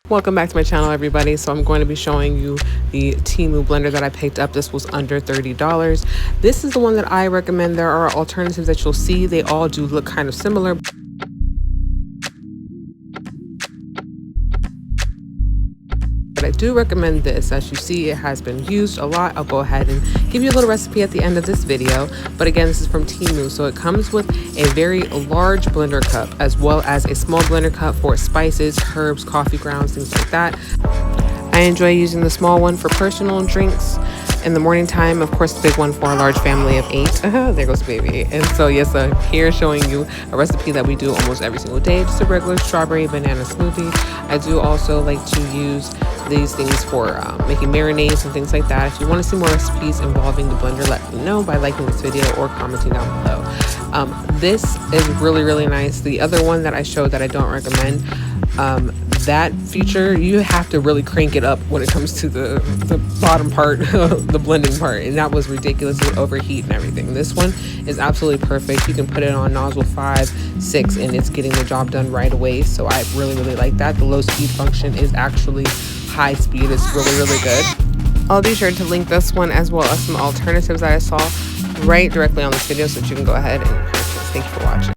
Welcome back to my channel, everybody. So I'm going to be showing you the Temu blender that I picked up. This was under $30. This is the one that I recommend. There are alternatives that you'll see. They all do look kind of similar. But I do recommend this. As you see, it has been used a lot. I'll go ahead and give you a little recipe at the end of this video. But again, this is from Temu. So it comes with a very large blender cup as well as a small blender cup for spices, herbs, coffee grounds, things like that. I enjoy using the small one for personal drinks in the morning time. Of course, the big one for a large family of 8. There goes baby. And so yes, I'm here showing you a recipe that we do almost every single day, just a regular strawberry banana smoothie. I do also like to use these things for making marinades and things like that. If you want to see more recipes involving the blender, let me know by liking this video or commenting down below. This is really nice. The other one that I showed that I don't recommend, that feature, you have to really crank it up when it comes to the bottom part, the blending part, and that was ridiculous. It would overheat and everything. This one is absolutely perfect. You can put it on nozzle 5, 6, and it's getting the job done right away. So I really like that. The low speed function is actually high speed. It's really good. I'll be sure to link this one as well as some alternatives that I saw right directly on this video so that you can go ahead and purchase. Thank you for watching.